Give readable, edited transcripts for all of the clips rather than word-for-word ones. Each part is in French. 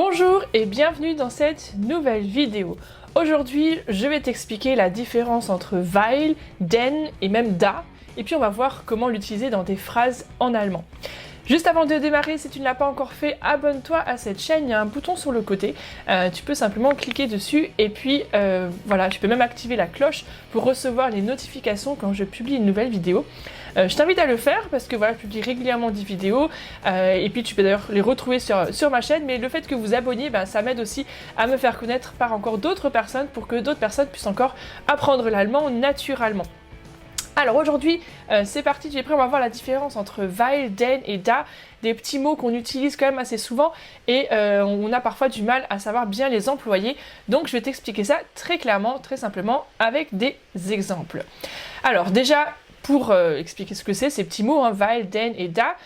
Bonjour et bienvenue dans cette nouvelle vidéo. Aujourd'hui, je vais t'expliquer la différence entre weil, denn et même da, et puis on va voir comment l'utiliser dans des phrases en allemand. Juste avant de démarrer, si tu ne l'as pas encore fait, abonne-toi à cette chaîne, il y a un bouton sur le côté, tu peux simplement cliquer dessus et puis voilà, tu peux même activer la cloche pour recevoir les notifications quand je publie une nouvelle vidéo. Je t'invite à le faire parce que voilà, je publie régulièrement des vidéos et puis tu peux d'ailleurs les retrouver sur ma chaîne, mais le fait que vous abonniez, ça m'aide aussi à me faire connaître par encore d'autres personnes pour que d'autres personnes puissent encore apprendre l'allemand naturellement. Alors aujourd'hui, c'est parti, j'ai pris, on va voir la différence entre weil, denn et da, des petits mots qu'on utilise quand même assez souvent et on a parfois du mal à savoir bien les employer. Donc je vais t'expliquer ça très clairement, très simplement, avec des exemples. Alors déjà, pour expliquer ce que c'est, ces petits mots, weil, denn et da,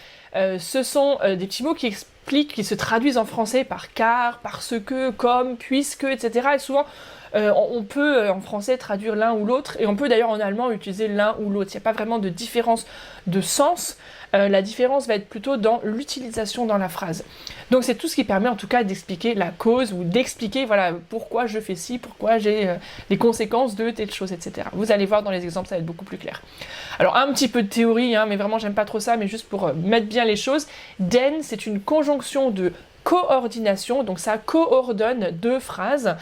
ce sont des petits mots qui expliquent, qui se traduisent en français par car, parce que, comme, puisque, etc. Et souvent, on peut en français traduire l'un ou l'autre, et on peut d'ailleurs en allemand utiliser l'un ou l'autre. Il n'y a pas vraiment de différence de sens. La différence va être plutôt dans l'utilisation dans la phrase. Donc c'est tout ce qui permet en tout cas d'expliquer la cause ou d'expliquer voilà, pourquoi je fais ci, pourquoi j'ai les conséquences de telle chose, etc. Vous allez voir dans les exemples, ça va être beaucoup plus clair. Alors un petit peu de théorie, mais vraiment j'aime pas trop ça, mais juste pour mettre bien les choses. Den, c'est une conjonction de coordination, donc ça coordonne deux phrases,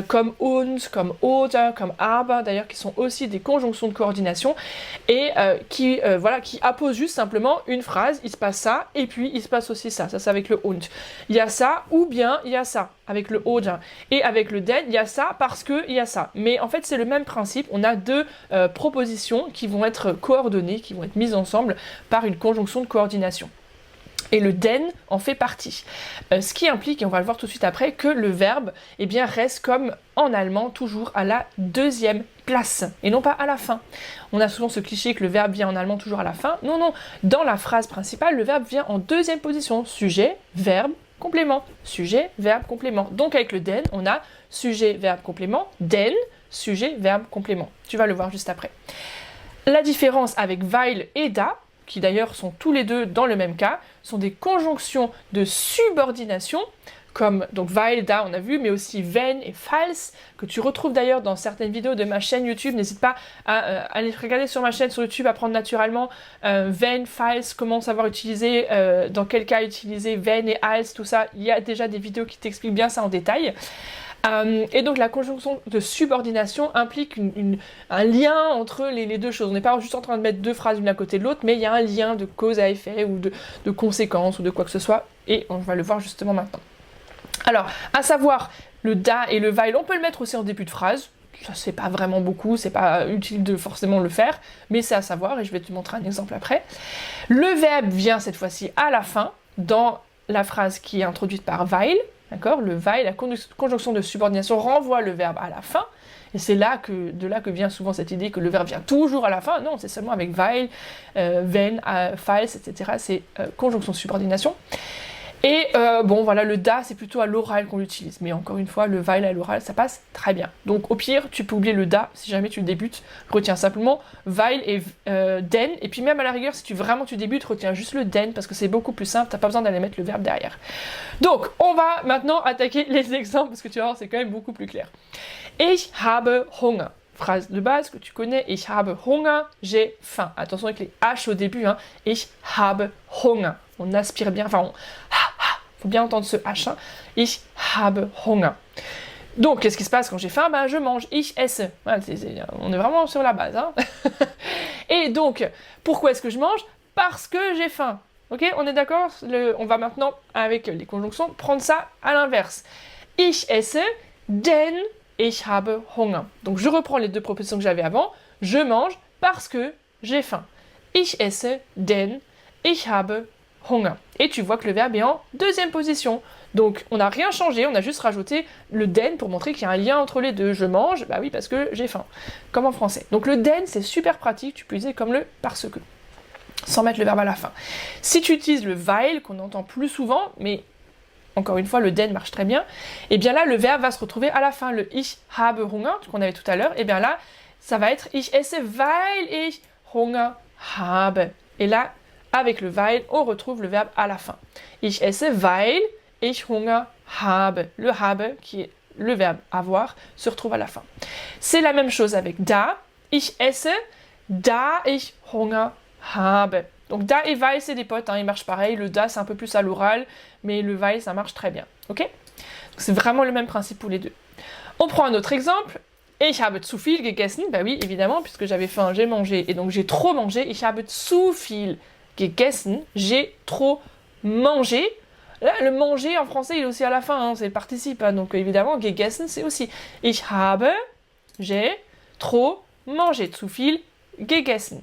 comme und, comme oder, comme aber, d'ailleurs qui sont aussi des conjonctions de coordination, et qui apposent juste simplement une phrase, il se passe ça, et puis il se passe aussi ça, ça c'est avec le und. Il y a ça, ou bien il y a ça, avec le oder. Et avec le denn, il y a ça parce qu'il y a ça. Mais en fait c'est le même principe, on a deux propositions qui vont être coordonnées, qui vont être mises ensemble par une conjonction de coordination. Et le denn en fait partie. Ce qui implique, et on va le voir tout de suite après, que le verbe reste comme en allemand toujours à la deuxième place et non pas à la fin. On a souvent ce cliché que le verbe vient en allemand toujours à la fin. Non, non, dans la phrase principale, le verbe vient en deuxième position. Sujet, verbe, complément. Sujet, verbe, complément. Donc avec le denn, on a sujet, verbe, complément, denn, sujet, verbe, complément. Tu vas le voir juste après. La différence avec weil et da, qui d'ailleurs sont tous les deux dans le même cas, sont des conjonctions de subordination, comme donc weil, da, on a vu, mais aussi wenn et falls, que tu retrouves d'ailleurs dans certaines vidéos de ma chaîne YouTube. N'hésite pas à aller regarder sur ma chaîne sur YouTube, apprendre naturellement wenn, falls, comment savoir utiliser, dans quel cas utiliser wenn et als, tout ça. Il y a déjà des vidéos qui t'expliquent bien ça en détail. Et donc la conjonction de subordination implique un lien entre les deux choses. On n'est pas juste en train de mettre deux phrases l'une à côté de l'autre, mais il y a un lien de cause à effet ou de conséquence ou de quoi que ce soit, et on va le voir justement maintenant. Alors, à savoir, le da et le weil, on peut le mettre aussi en début de phrase. Ça c'est pas vraiment beaucoup, c'est pas utile de forcément le faire, mais c'est à savoir, et je vais te montrer un exemple après. Le verbe vient cette fois-ci à la fin, dans la phrase qui est introduite par weil. D'accord, le weil, la conjonction de subordination renvoie le verbe à la fin, et c'est de là que vient souvent cette idée que le verbe vient toujours à la fin. Non, c'est seulement avec weil, wenn, falls, etc. C'est conjonction de subordination. Et voilà, le da, c'est plutôt à l'oral qu'on l'utilise. Mais encore une fois, le weil à l'oral, ça passe très bien. Donc au pire, tu peux oublier le da si jamais tu débutes. Retiens simplement weil et denn. Et puis même à la rigueur, si tu débutes, retiens juste le denn parce que c'est beaucoup plus simple. T'as pas besoin d'aller mettre le verbe derrière. Donc, on va maintenant attaquer les exemples parce que tu vas voir, c'est quand même beaucoup plus clair. Ich habe Hunger. Phrase de base que tu connais, ich habe Hunger, j'ai faim. Attention avec les H au début, Ich habe Hunger. On aspire bien, faut bien entendre ce H. Ich habe Hunger. Donc, qu'est-ce qui se passe quand j'ai faim? Je mange. Ich esse. Voilà, on est vraiment sur la base. Et donc, pourquoi est-ce que je mange? Parce que j'ai faim. Ok, on est d'accord? On va maintenant, avec les conjonctions, prendre ça à l'inverse. Ich esse, denn ich habe Hunger. Donc, je reprends les deux propositions que j'avais avant. Je mange parce que j'ai faim. Ich esse, denn ich habe Hunger. Et tu vois que le verbe est en deuxième position. Donc, on n'a rien changé, on a juste rajouté le denn pour montrer qu'il y a un lien entre les deux. Je mange, oui, parce que j'ai faim. Comme en français. Donc, le denn, c'est super pratique, tu peux utiliser comme le parce que, sans mettre le verbe à la fin. Si tu utilises le weil, qu'on entend plus souvent, mais encore une fois, le denn marche très bien, et bien là, le verbe va se retrouver à la fin. Le ich habe Hunger, qu'on avait tout à l'heure, et bien là, ça va être ich esse, weil ich Hunger habe. Et là, avec le weil, on retrouve le verbe à la fin. Ich esse, weil ich Hunger habe. Le habe, qui est le verbe avoir, se retrouve à la fin. C'est la même chose avec da. Ich esse, da ich Hunger habe. Donc da et weil, c'est des potes, hein, ils marchent pareil. Le da, c'est un peu plus à l'oral, mais le weil, ça marche très bien. Ok? C'est vraiment le même principe pour les deux. On prend un autre exemple. Ich habe zu viel gegessen. Bah oui, évidemment, puisque j'avais faim, j'ai mangé. Et donc j'ai trop mangé. Ich habe zu viel gegessen. J'ai trop mangé. Là, le manger en français, il est aussi à la fin, hein, c'est le participe. Hein, donc évidemment, gegessen, c'est aussi. Ich habe, j'ai trop mangé. Zu viel gegessen.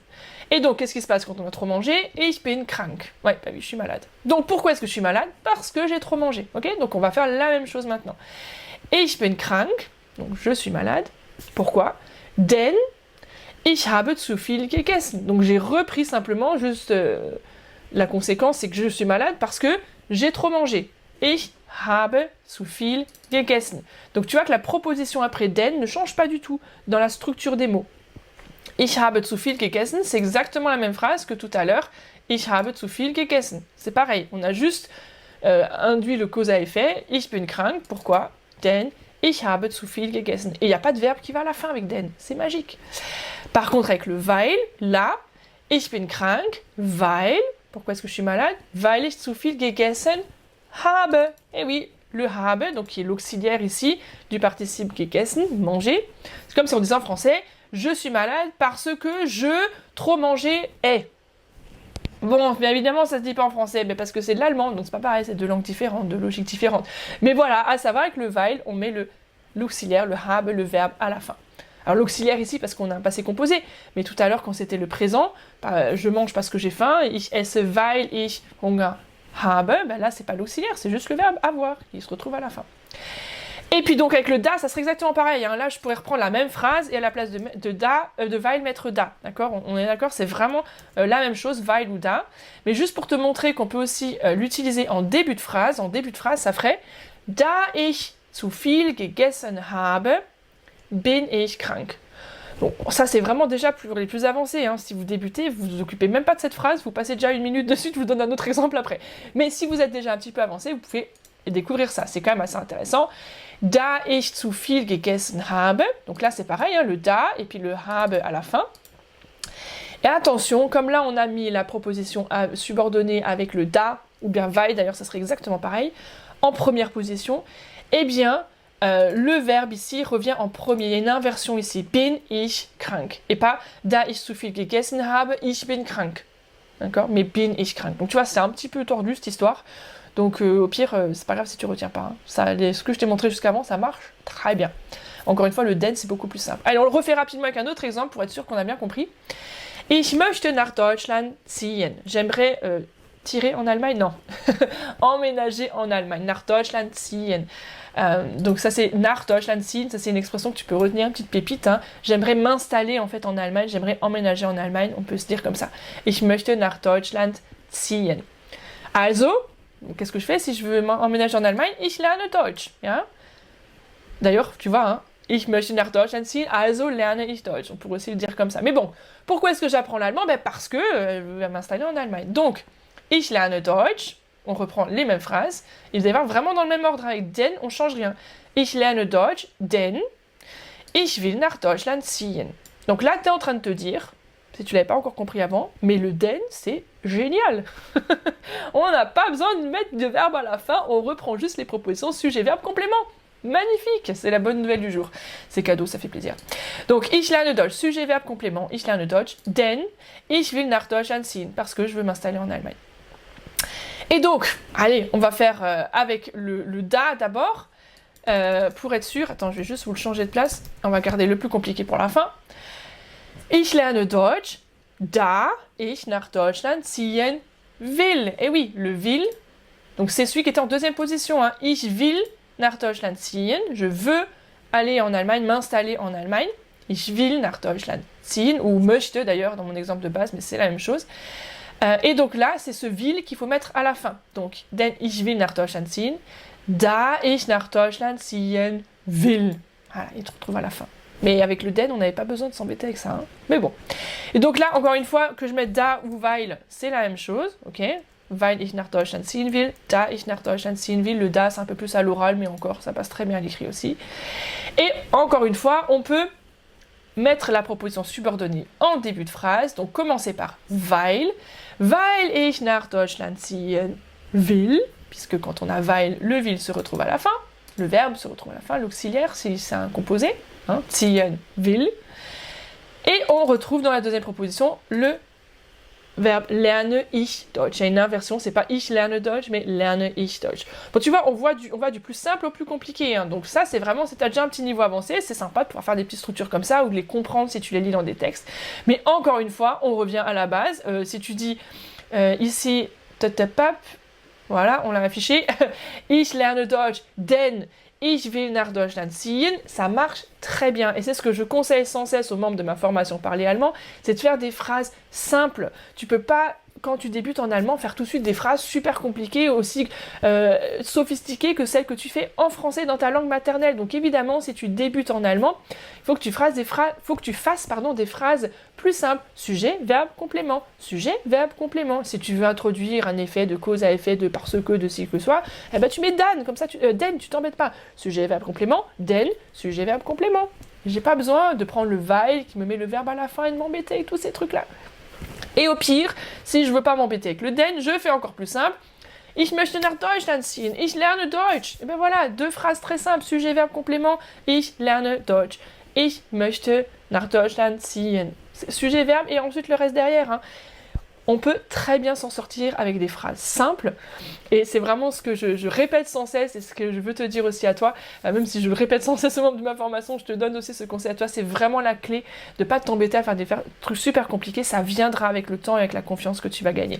Et donc, qu'est-ce qui se passe quand on a trop mangé? Ich bin krank. Ouais, bah oui, je suis malade. Donc pourquoi est-ce que je suis malade? Parce que j'ai trop mangé. Ok? Donc on va faire la même chose maintenant. Ich bin krank. Donc je suis malade. Pourquoi? Denn ich habe zu viel gegessen. Donc j'ai repris simplement juste la conséquence, c'est que je suis malade parce que j'ai trop mangé. Ich habe zu viel gegessen. Donc tu vois que la proposition après denn ne change pas du tout dans la structure des mots. Ich habe zu viel gegessen, c'est exactement la même phrase que tout à l'heure. Ich habe zu viel gegessen. C'est pareil, on a juste induit le cause à effet. Ich bin krank, pourquoi? Denn ich habe zu viel gegessen. Et il n'y a pas de verbe qui va à la fin avec denn. C'est magique. Par contre, avec le weil, là, ich bin krank, weil, pourquoi est-ce que je suis malade? Weil ich zu viel gegessen habe. Et oui, le habe, donc qui est l'auxiliaire ici du participe gegessen, manger. C'est comme si on disait en français, je suis malade parce que je trop mangé ai. Bon, bien évidemment, ça se dit pas en français, mais parce que c'est de l'allemand, donc c'est pas pareil, c'est deux langues différentes, deux logiques différentes. Mais voilà, à savoir avec le weil, on met l'auxiliaire, le habe, le verbe à la fin. Alors l'auxiliaire ici, parce qu'on a un passé composé, mais tout à l'heure, quand c'était le présent, je mange parce que j'ai faim, ich esse weil ich Hunger habe, ben là, c'est pas l'auxiliaire, c'est juste le verbe avoir, qui se retrouve à la fin. Et puis donc avec le da, ça serait exactement pareil. Hein. Là, je pourrais reprendre la même phrase et à la place de weil mettre da. D'accord? On est d'accord, c'est vraiment la même chose, weil ou da. Mais juste pour te montrer qu'on peut aussi l'utiliser en début de phrase. En début de phrase, ça ferait da ich zu viel gegessen habe, bin ich krank. Bon, ça c'est vraiment déjà pour les plus avancés. Hein. Si vous débutez, vous vous occupez même pas de cette phrase, vous passez déjà 1 minute dessus, je vous donne un autre exemple après. Mais si vous êtes déjà un petit peu avancé, vous pouvez découvrir ça. C'est quand même assez intéressant. Da ich zu viel gegessen habe. Donc là, c'est pareil, hein, le da et puis le habe à la fin. Et attention, comme là, on a mis la proposition subordonnée avec le da, ou bien weil, d'ailleurs, ça serait exactement pareil, en première position, eh bien, le verbe ici revient en premier. Il y a une inversion ici. Bin ich krank. Et pas da ich zu viel gegessen habe, ich bin krank. D'accord? Mais bin ich krank. Donc tu vois, c'est un petit peu tordu cette histoire. Donc au pire, c'est pas grave si tu retiens pas. Hein. Ce que je t'ai montré jusqu'avant, ça marche très bien. Encore une fois, le den, c'est beaucoup plus simple. Allez, on le refait rapidement avec un autre exemple pour être sûr qu'on a bien compris. Ich möchte nach Deutschland ziehen. J'aimerais tirer en Allemagne? Non. Emménager en Allemagne. Nach Deutschland ziehen. Donc ça c'est nach Deutschland ziehen, ça c'est une expression que tu peux retenir, une petite pépite. Hein. J'aimerais m'installer en fait en Allemagne, j'aimerais emménager en Allemagne, on peut se dire comme ça. Ich möchte nach Deutschland ziehen. Also, qu'est-ce que je fais si je veux emménager en Allemagne? Ich lerne Deutsch. Ja? D'ailleurs, tu vois, hein, ich möchte nach Deutschland ziehen, also lerne ich Deutsch. On pourrait aussi le dire comme ça. Mais bon, pourquoi est-ce que j'apprends l'allemand? Ben parce que je vais m'installer en Allemagne. Donc, ich lerne Deutsch, on reprend les mêmes phrases. Et vous allez voir, vraiment dans le même ordre. Avec den, on ne change rien. Ich lerne Deutsch, denn ich will nach Deutschland ziehen. Donc là, tu es en train de te dire, si tu ne l'avais pas encore compris avant, mais le den, c'est génial. On n'a pas besoin de mettre de verbe à la fin, on reprend juste les propositions sujet, verbe, complément. Magnifique, c'est la bonne nouvelle du jour. C'est cadeau, ça fait plaisir. Donc, ich lerne Deutsch, sujet, verbe, complément. Ich lerne Deutsch, denn ich will nach Deutschland ziehen, parce que je veux m'installer en Allemagne. Et donc, allez, on va faire avec le da d'abord, pour être sûr. Attends, je vais juste vous le changer de place. On va garder le plus compliqué pour la fin. Ich lerne Deutsch, da ich nach Deutschland ziehen will. Et oui, le will, donc c'est celui qui était en deuxième position. Hein. Ich will nach Deutschland ziehen. Je veux aller en Allemagne, m'installer en Allemagne. Ich will nach Deutschland ziehen, ou möchte d'ailleurs dans mon exemple de base, mais c'est la même chose. Et donc là, c'est ce will qu'il faut mettre à la fin. Donc, denn ich will nach Deutschland ziehen, da ich nach Deutschland ziehen will. Voilà, il se retrouve à la fin. Mais avec le den, on n'avait pas besoin de s'embêter avec ça. Hein. Mais bon. Et donc là, encore une fois, que je mette da ou weil, c'est la même chose. Ok. weil ich nach Deutschland ziehen will, da ich nach Deutschland ziehen will. Le da, c'est un peu plus à l'oral, mais encore, ça passe très bien à l'écrit aussi. Et encore une fois, on peut mettre la proposition subordonnée en début de phrase. Donc, commencer par weil ich nach Deutschland ziehen will, puisque quand on a weil, le will se retrouve à la fin, le verbe se retrouve à la fin, l'auxiliaire, si c'est un composé, hein, ziehen will. Et on retrouve dans la deuxième proposition le verbe lerne ich Deutsch. Il y a une inversion, c'est pas ich lerne Deutsch, mais lerne ich Deutsch. Bon, tu vois, on va du plus simple au plus compliqué. Hein. Donc ça, c'est vraiment, si tu as déjà un petit niveau avancé, c'est sympa de pouvoir faire des petites structures comme ça ou de les comprendre si tu les lis dans des textes. Mais encore une fois, on revient à la base. Si tu dis ici, voilà, on l'a affiché, ich lerne Deutsch, denn ich will nach Deutschland ziehen, ça marche très bien. Et c'est ce que je conseille sans cesse aux membres de ma formation Parler allemand, c'est de faire des phrases simples. Tu peux pas, quand tu débutes en allemand, faire tout de suite des phrases super compliquées, aussi sophistiquées que celles que tu fais en français dans ta langue maternelle. Donc évidemment, si tu débutes en allemand, il faut que tu fasses des phrases plus simples. Sujet, verbe, complément. Sujet, verbe, complément. Si tu veux introduire un effet de cause à effet de parce que, de ci que soit, eh ben tu mets dan, comme ça, den, tu t'embêtes pas. Sujet, verbe, complément, den, sujet, verbe, complément. J'ai pas besoin de prendre le weil qui me met le verbe à la fin et de m'embêter avec tous ces trucs-là. Et au pire, si je veux pas m'embêter avec le den, je fais encore plus simple. Ich möchte nach Deutschland ziehen. Ich lerne Deutsch. Et bien voilà, deux phrases très simples. Sujet, verbe, complément. Ich lerne Deutsch. Ich möchte nach Deutschland ziehen. Sujet, verbe et ensuite le reste derrière. Hein. On peut très bien s'en sortir avec des phrases simples. Et c'est vraiment ce que je répète sans cesse et ce que je veux te dire aussi à toi. Même si je le répète sans cesse au membre de ma formation, je te donne aussi ce conseil à toi. C'est vraiment la clé de ne pas t'embêter à faire des trucs super compliqués. Ça viendra avec le temps et avec la confiance que tu vas gagner.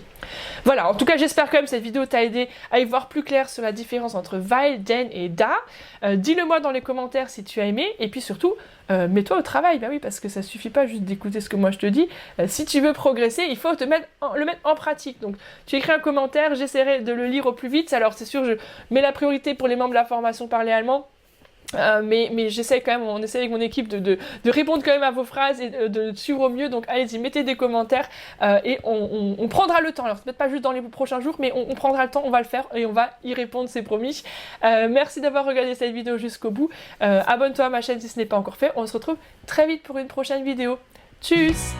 Voilà, en tout cas, j'espère quand même que cette vidéo t'a aidé à y voir plus clair sur la différence entre weil, den et da. Dis-le-moi dans les commentaires si tu as aimé. Et puis surtout, mets-toi au travail. Ben oui, parce que ça suffit pas juste d'écouter ce que moi je te dis. Si tu veux progresser, il faut le mettre en pratique. Donc, tu écris un commentaire, j'essaierai de le lire au plus vite. Alors, c'est sûr, je mets la priorité pour les membres de la formation Parler allemand. Mais j'essaie quand même, on essaie avec mon équipe de répondre quand même à vos phrases et de suivre au mieux. Donc allez-y, mettez des commentaires et on prendra le temps. Alors peut-être pas juste dans les prochains jours, mais on prendra le temps, on va le faire et on va y répondre, c'est promis. Merci d'avoir regardé cette vidéo jusqu'au bout. Abonne-toi à ma chaîne si ce n'est pas encore fait. On se retrouve très vite pour une prochaine vidéo. Tchuss!